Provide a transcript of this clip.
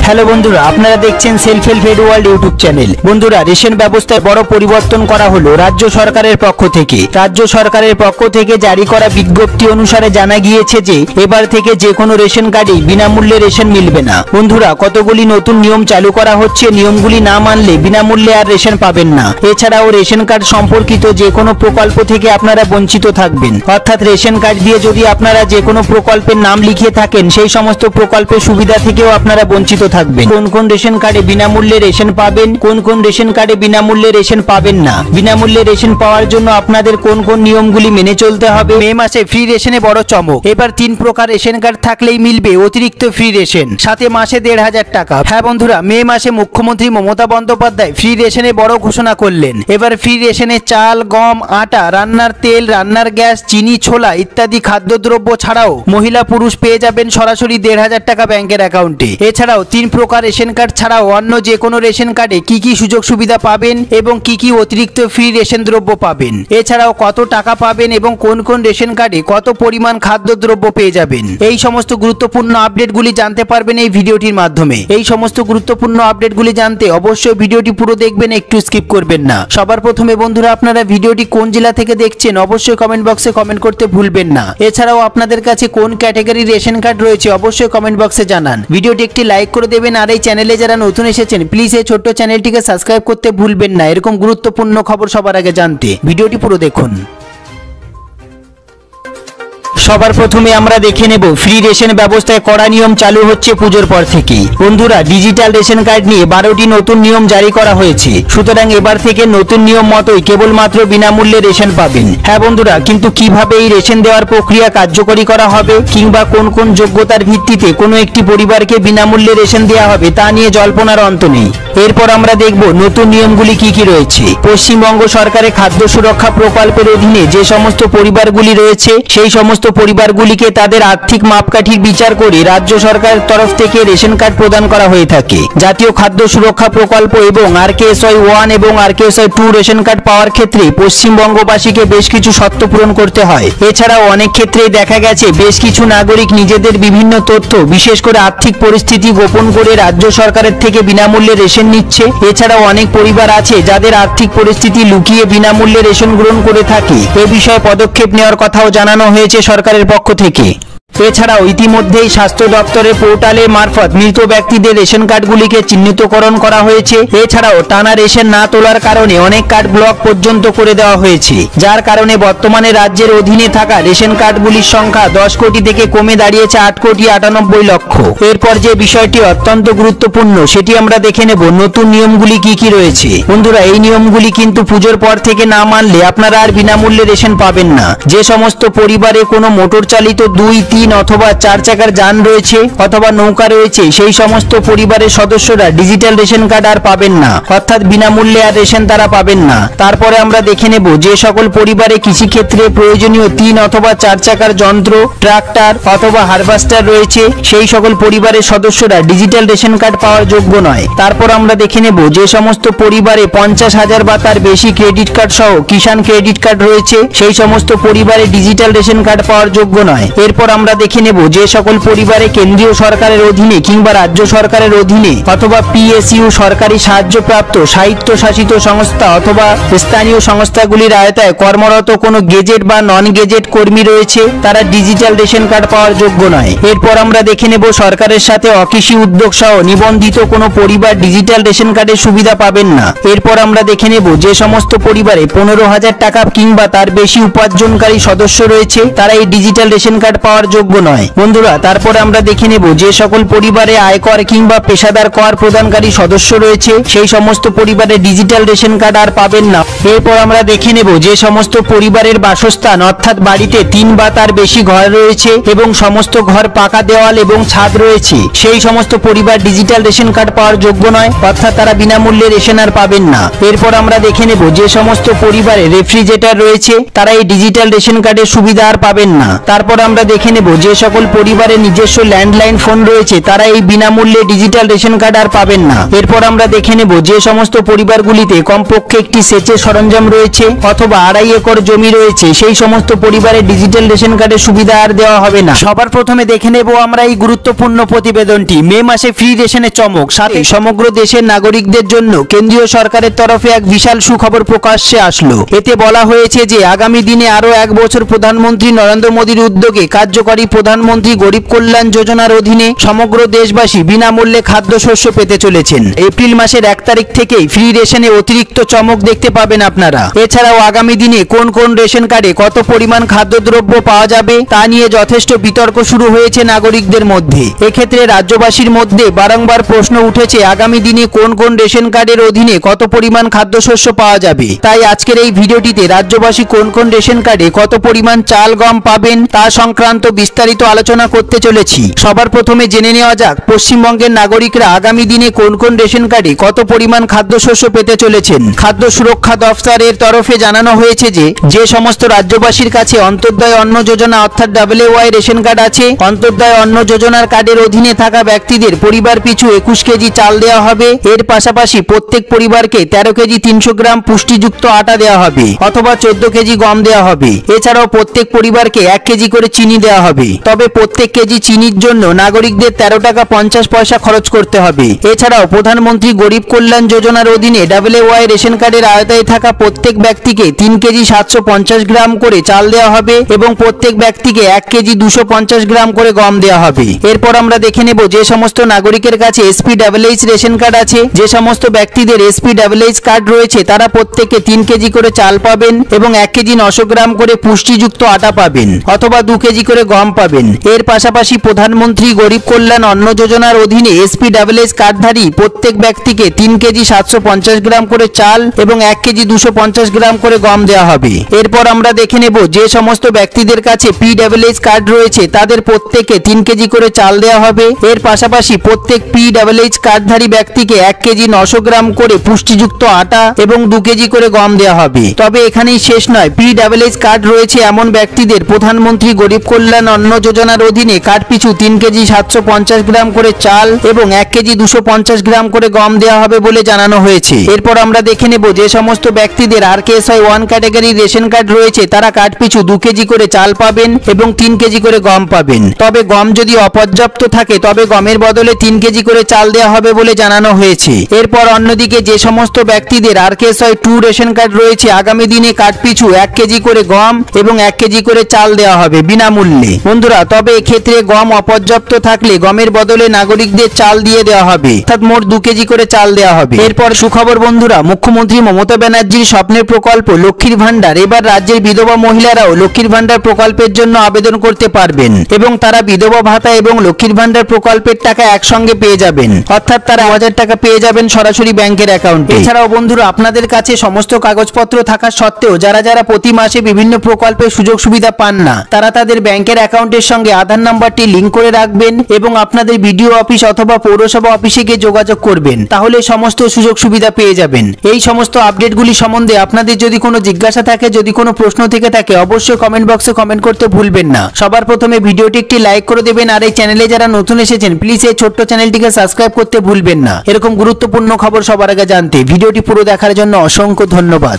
Hello বন্ধুরা, আপনারা দেখছেন self help aid world YouTube channel. বন্ধুরা, রেশন ব্যবস্থায় বড় পরিবর্তন করা হলো রাজ্য সরকারের পক্ষ থেকে। রাজ্য সরকারের পক্ষ থেকে জারি করা বিজ্ঞপ্তি অনুসারে জানা গিয়েছে যে এবার থেকে যে কোনো রেশন কার্ডেই বিনামূল্যে রেশন মিলবে না। বন্ধুরা, কতগুলি নতুন নিয়ম চালু করা হচ্ছে। নিয়মগুলি না মানলে বিনামূল্যে আর রেশন পাবেন না। এছাড়াও রেশন কার্ড সম্পর্কিত যে কোনো প্রকল্প থেকে আপনারা বঞ্চিত থাকবেন। অর্থাৎ রেশন কার্ড দিয়ে যদি আপনারা যে কোনো প্রকল্পের নাম লিখিয়ে থাকেন, সেই সমস্ত প্রকল্পের সুবিধা থেকেও আপনারা বঞ্চিত থাকবেন। কোন কোন রেশন কার্ডে বিনামূল্যে রেশন পাবেন, কোন কোন রেশন কার্ডে বিনামূল্যে রেশন পাবেন না, বিনামূল্যে রেশন পাওয়ার জন্য আপনাদের কোন কোন নিয়মগুলি মেনে চলতে হবে। মে মাসে ফ্রি রেশনে বড় চমক। এবার 3 প্রকার রেশন কার্ড থাকলেই মিলবে অতিরিক্ত ফ্রি রেশন, সাথে মাসে 1500 টাকা। হ্যাঁ বন্ধুরা, মে মাসে মুখ্যমন্ত্রী মমতা বন্দ্যোপাধ্যায় ফ্রি রেশনে বড় ঘোষণা করলেন। এবার ফ্রি রেশনে চাল, গম, আটা, রান্নার তেল, রান্নার গ্যাস, চিনি, ছোলা ইত্যাদি খাদ্যদ্রব্য ছাড়াও মহিলা পুরুষ পেয়ে যাবেন সরাসরি 1500 টাকা ব্যাংকের অ্যাকাউন্টে। এছাড়াও 3 প্রকার রেশন কার্ড ছাড়াও অন্য যে কোনো রেশন কার্ডে কি কি সুযোগ সুবিধা পাবেন এবং কি কি অতিরিক্ত ফ্রি রেশন দ্রব্য পাবেন, এছাড়াও কত টাকা পাবেন এবং কোন কোন রেশন কার্ডে কত পরিমাণ খাদ্যদ্রব্য পেয়ে যাবেন, এই সমস্ত গুরুত্বপূর্ণ আপডেটগুলি জানতে পারবেন এই ভিডিওটির মাধ্যমে। এই সমস্ত গুরুত্বপূর্ণ আপডেটগুলি জানতে অবশ্যই ভিডিওটি পুরো দেখবেন, একটু স্কিপ করবেন না। সবার প্রথমে বন্ধুরা, আপনারা ভিডিওটি কোন জেলা থেকে দেখছেন অবশ্যই কমেন্ট বক্সে কমেন্ট করতে ভুলবেন না। এছাড়াও আপনাদের কাছে কোন ক্যাটাগরির রেশন কার্ড রয়েছে অবশ্যই কমেন্ট বক্সে জানান। ভিডিওটি একটি লাইক করে দেবেন, আর এই চ্যানেলে যারা নতুন এসেছেন প্লিজ এই ছোট্ট চ্যানেলটিকে সাবস্ক্রাইব করতে ভুলবেন না এরকম গুরুত্বপূর্ণ খবর সবার আগে জানতে। ভিডিওটি পুরো দেখুন। সবার প্রথমে আমরা দেখে নেব ফ্রি রেশন ব্যবস্থায় কড়া নিয়ম চালু হচ্ছে পুজোর পর থেকেই। বন্ধুরা, ডিজিটাল রেশন কার্ড নিয়ে 12টি নতুন নিয়ম জারি করা হয়েছে। সুতরাং এবার থেকে নতুন নিয়ম মতোই কেবলমাত্র বিনামূল্যে রেশন পাবেন। হ্যাঁ বন্ধুরা, কিন্তু কিভাবে এই রেশন দেওয়ার প্রক্রিয়া কার্যকরী করা হবে কিংবা কোন কোন যোগ্যতার ভিত্তিতে কোনো একটি পরিবারকে বিনামূল্যে রেশন দেওয়া হবে তা নিয়ে জল্পনার অন্ত নেই। এরপর আমরা দেখব নতুন নিয়মগুলি কি কি রয়েছে। পশ্চিমবঙ্গ সরকারের খাদ্য সুরক্ষা প্রকল্পের অধীনে যে সমস্ত পরিবারগুলি রয়েছে সেই সমস্ত পরিবারগুলিকে তাদের আর্থিক মাপকাঠির বিচার করে রাজ্য সরকারের তরফ থেকে রেশন কার্ড প্রদান করা হয়ে থাকে। জাতীয় খাদ্য সুরক্ষা প্রকল্প এবং RKSY 1 এবং RKSY 2 রেশন কার্ড পাওয়ার ক্ষেত্রে পশ্চিমবঙ্গবাসীকে বেশ কিছু শর্ত পূরণ করতে হয়। এছাড়াও অনেক ক্ষেত্রেই দেখা গেছে বেশ কিছু নাগরিক নিজেদের বিভিন্ন তথ্য, বিশেষ করে আর্থিক পরিস্থিতি গোপন করে রাজ্য সরকারের থেকে বিনামূল্যে রেশন নিচ্ছে। এছাড়াও অনেক পরিবার আছে যাদের আর্থিক পরিস্থিতি লুকিয়ে বিনামূল্যে রেশন গ্রহণ করে থাকে। এ বিষয়ে পদক্ষেপ নেওয়ার কথাও জানানো হয়েছে সরকারের পক্ষ থেকে। এছাড়াও ইতিমধ্যেই স্বাস্থ্য দপ্তরের পোর্টালের মারফত মৃত ব্যক্তিদের রেশন কার্ডগুলিকে চিহ্নিতকরণ করা হয়েছে। এছাড়াও টানা রেশন না তোলার কারণে অনেক কার্ড ব্লক পর্যন্ত করে দেওয়া হয়েছে, যার কারণে বর্তমানে রাজ্যের অধীনে থাকা রেশন কার্ডগুলির সংখ্যা 10 কোটি থেকে কমে দাঁড়িয়েছে 8,98,00,000। এরপর যে বিষয়টি অত্যন্ত গুরুত্বপূর্ণ সেটি আমরা দেখে নেব নতুন নিয়মগুলি কি কি রয়েছে। বন্ধুরা, এই নিয়মগুলি কিন্তু পুজোর পর থেকে না মানলে আপনারা আর বিনামূল্যে রেশন পাবেন না। যে সমস্ত পরিবারে কোনো মোটর চালিত 2, 3 অথবা 4 চাকার যান রয়েছে অথবা নৌকা রয়েছে সেই সমস্ত পরিবারের সদস্যরা ডিজিটাল রেশন কার্ড আর পাবেন না, অর্থাৎ বিনামূল্যে আর রেশন তারা পাবেন না। তারপরে আমরা দেখে নেব যে সকল পরিবারে কৃষিক্ষেত্রে প্রয়োজনীয় 3 অথবা 4 চাকার যন্ত্র, ট্রাক্টর অথবা হারভেস্টার রয়েছে সেই সকল পরিবারের সদস্যরা ডিজিটাল রেশন কার্ড পাওয়ার যোগ্য নয়। তারপর আমরা দেখে নেব যে সমস্ত পরিবারে 50,000 বা তার বেশি ক্রেডিট কার্ড সহ কিষাণ ক্রেডিট কার্ড রয়েছে সেই সমস্ত পরিবারে ডিজিটাল রেশন কার্ড পাওয়ার যোগ্য নয়। এরপর আমরা দেখে নেব যে সকল পরিবারে কেন্দ্রীয় সরকারের অধীনে কিংবা রাজ্য সরকারের অধীনে অথবা PSU সরকারি সাহায্যপ্রাপ্ত স্বায়ত্তশাসিত সংস্থা অথবা স্থানীয় সংস্থাগুলির আওতায় কর্মরত কোনো গেজেট বা নন গেজেট কর্মী রয়েছে তারা ডিজিটাল রেশন কার্ড পাওয়ার যোগ্য নয়। এরপর আমরা দেখে নেব সরকারের সাথে অকৃষি উদ্যোগ সহ নিবন্ধিত কোনো পরিবার ডিজিটাল রেশন কার্ডের সুবিধা পাবেন না। এরপর আমরা দেখে নেব যে সমস্ত পরিবারে 15,000 টাকা কিংবা তার বেশি উপার্জনকারী সদস্য রয়েছে তারা এই ডিজিটাল রেশন কার্ড পাওয়ার যোগ্য নয়। বন্ধুরা, তারপরে আমরা দেখে নেব যে সকল পরিবারে আয়কর কিংবা পেশাদার কর প্রদানকারী সদস্য রয়েছে সেই সমস্ত পরিবারে ডিজিটাল রেশন কার্ড আর পাবেন না। এরপর আমরা দেখে নেব যে সমস্ত পরিবারের বাসস্থান অর্থাৎ বাড়িতে 3 বা তার বেশি ঘর রয়েছে এবং সমস্ত ঘর পাকা দেওয়াল এবং ছাদ রয়েছে সেই সমস্ত পরিবার ডিজিটাল রেশন কার্ড পাওয়ার যোগ্য নয়, অর্থাৎ তারা বিনামূল্যে রেশন আর পাবেন না। এরপর আমরা দেখে নেব যে সমস্ত পরিবারে রেফ্রিজারেটর রয়েছে তারা এই ডিজিটাল রেশন কার্ডের সুবিধা আর পাবেন না। তারপর আমরা দেখে নেব যে সকল পরিবারের নিজস্ব ল্যান্ডলাইন ফোন রয়েছে তারা এই বিনামূল্যে ডিজিটাল রেশন কার্ড আর পাবেন না। এরপর আমরা দেখে নেব যে সমস্ত পরিবারগুলিতে কমপক্ষে একটি সেচের সরঞ্জাম রয়েছে অথবা 2.5 একর জমি রয়েছে সেই সমস্ত পরিবারের ডিজিটাল রেশন কার্ডের সুবিধা আর দেওয়া হবে না। সবার প্রথমে দেখে নেব আমরা এই গুরুত্বপূর্ণ প্রতিবেদনটি। মে মাসে ফ্রি রেশনের চমক, সাথে সমগ্র দেশের নাগরিকদের জন্য কেন্দ্রীয় সরকারের তরফে এক বিশাল সুখবর প্রকাশ্যে আসলো। এতে বলা হয়েছে যে আগামী দিনে আরো 1 বছর প্রধানমন্ত্রী নরেন্দ্র মোদীর উদ্যোগে কার্যকরী প্রধানমন্ত্রী গরিব কল্যাণ যোজনার অধীনে সমগ্র দেশবাসী বিনামূল্যে খাদ্যশস্য পেতে চলেছেন। এপ্রিল মাসের 1 তারিখ থেকেই ফ্রি রেশনে অতিরিক্ত চমক দেখতে পাবেন আপনারা। এছাড়াও আগামী দিনে কোন কোন রেশন কার্ডে কত পরিমাণ খাদ্যদ্রব্য পাওয়া যাবে তা নিয়ে যথেষ্ট বিতর্ক শুরু হয়েছে নাগরিকদের মধ্যে। এক্ষেত্রে রাজ্যবাসীর মধ্যে বারংবার প্রশ্ন উঠেছে আগামী দিনে কোন কোন রেশন কার্ডের অধীনে কত পরিমাণ খাদ্যশস্য পাওয়া যাবে। তাই আজকের এই ভিডিওটিতে রাজ্যবাসী কোন কোন রেশন কার্ডে কত পরিমাণ চাল গম পাবেন তা সংক্রান্ত বিস্তারিত আলোচনা করতে চলেছি। সবার প্রথমে জেনে নেওয়া যাক পশ্চিমবঙ্গের নাগরিকরা আগামী দিনে কোন কোন রেশন কার্ডে কত পরিমাণ খাদ্যশস্য পেতে চলেছেন। খাদ্য সুরক্ষা দফতরের তরফে জানানো হয়েছে যে সমস্ত রাজ্যবাসীর কাছে অন্তর্দয় অন্ন যোজনা অর্থাৎ WY রেশন কার্ড আছে, অন্তর্দয় অন্ন যোজনার কার্ডের অধীনে থাকা ব্যক্তিদের পরিবার পিছু 21 কেজি চাল দেওয়া হবে। এর পাশাপাশি প্রত্যেক পরিবারকে 13 কেজি 300 গ্রাম পুষ্টিযুক্ত আটা দেওয়া হবে অথবা 14 কেজি গম দেওয়া হবে। এছাড়াও প্রত্যেক পরিবারকে 1 কেজি করে চিনি দেওয়া হবে। তবে প্রত্যেক কেজি চিনির জন্য নাগরিকদের 13 টাকা 50 পয়সা খরচ করতে হবে। এছাড়াও প্রধানমন্ত্রী গরিব কল্যাণ যোজনার অধীনে WY রেশন কার্ডের আওতায় থাকা প্রত্যেক ব্যক্তিকে 3 কেজি 750 গ্রাম করে চাল দেওয়া হবে এবং প্রত্যেক ব্যক্তিকে 1 কেজি 250 গ্রাম করে গম দেওয়া হবে। এরপর আমরা দেখে নেব যে সমস্ত নাগরিকের কাছে SPWH রেশন কার্ড আছে, যে সমস্ত ব্যক্তিদের SPWH কার্ড রয়েছে তারা প্রত্যেকে 3 কেজি করে চাল পাবেন এবং 1 কেজি 900 গ্রাম করে পুষ্টিযুক্ত আটা পাবেন অথবা 2 কেজি করে গম পাবেন। এর পাশাপাশি প্রধানমন্ত্রী গরিব কল্যাণ অন্ন যোজনার অধীনে SPWH কার্ডধারী প্রত্যেক ব্যক্তিকে 3 কেজি 750 গ্রাম করে চাল এবং 1 কেজি 250 গ্রাম করে গম দেওয়া হবে। এরপর আমরা দেখে নেব যে সমস্ত ব্যক্তিদের কাছে PWH কার্ড রয়েছে তাদের প্রত্যেকে 3 কেজি করে চাল দেওয়া হবে। এর পাশাপাশি প্রত্যেক PWH কার্ডধারী ব্যক্তিকে 1 কেজি 900 গ্রাম করে পুষ্টিযুক্ত আটা এবং 2 কেজি করে গম দেওয়া হবে। তবে এখানেই শেষ নয়, PWH কার্ড রয়েছে এমন ব্যক্তিদের প্রধানমন্ত্রী গরিব কল্যাণ অন্ন যোজনার অধীনে কার্ড পিছু 3 কেজি 750 গ্রাম করে চাল এবং 1 কেজি 250 গ্রাম করে গম দেওয়া হবে বলে জানানো হয়েছে। এরপর আমরা দেখে নেব যে সমস্ত ব্যক্তিদের RKSY 1 ক্যাটাগরি রেশন কার্ড রয়েছে তারা কার্ড পিছু 2 কেজি করে চাল পাবেন এবং 3 কেজি করে গম পাবেন। তবে গম যদি অপর্যাপ্ত থাকে তবে গমের বদলে 3 কেজি করে চাল দেওয়া হবে বলে জানানো হয়েছে। এরপর অন্যদিকে যে সমস্ত ব্যক্তিদের RKSY 2 রেশন কার্ড রয়েছে আগামী দিনে কার্ড পিছু 1 কেজি করে গম এবং 1 কেজি করে চাল দেওয়া হবে বিনামূল্যে। বন্ধুরা, তবে এক্ষেত্রে গম অপর্যাপ্ত থাকলে গমের বদলে নাগরিকদের চাল দিয়ে দেওয়া হবে, অর্থাৎ মোট 2 কেজি করে চাল দেওয়া হবে। এরপর সুখবর বন্ধুরা, মুখ্যমন্ত্রী মমতা ব্যানার্জির স্বপ্নের প্রকল্প লক্ষ্মীর ভান্ডার এবার রাজ্যের বিধবা মহিলারাও লক্ষ্মীর ভান্ডার প্রকল্পের জন্য আবেদন করতে পারবেন এবং তারা বিধবা ভাতা এবং লক্ষ্মীর ভান্ডার প্রকল্পের টাকা একসঙ্গে পেয়ে যাবেন, অর্থাৎ তারা 1000 টাকা পেয়ে যাবেন সরাসরি ব্যাংকের অ্যাকাউন্টে। এছাড়াও বন্ধুরা, আপনাদের কাছে সমস্ত কাগজপত্র থাকা সত্ত্বেও যারা প্রতি মাসে বিভিন্ন প্রকল্পের সুযোগ সুবিধা পান না তারা তাদের ব্যাংকের অ্যাকাউন্টের সঙ্গে আধার নাম্বারটি লিংক করে রাখবেন এবং আপনাদের বিডিও অফিস অথবা পৌরসভা অফিসে গিয়ে যোগাযোগ করবেন, তাহলে সমস্ত সুযোগ সুবিধা পেয়ে যাবেন। এই সমস্ত আপডেটগুলি সম্বন্ধে আপনাদের যদি কোনো জিজ্ঞাসা থাকে, যদি কোনো প্রশ্ন থেকে থাকে, অবশ্যই কমেন্ট বক্সে কমেন্ট করতে ভুলবেন না। সবার প্রথমে ভিডিওটি একটি লাইক করে দেবেন আর এই চ্যানেলে যারা নতুন এসেছেন প্লিজ এই ছোট্ট চ্যানেলটিকে সাবস্ক্রাইব করতে ভুলবেন না। এরকম গুরুত্বপূর্ণ খবর সবার আগে জানতে ভিডিওটি পুরো দেখার জন্য অসংখ্য ধন্যবাদ।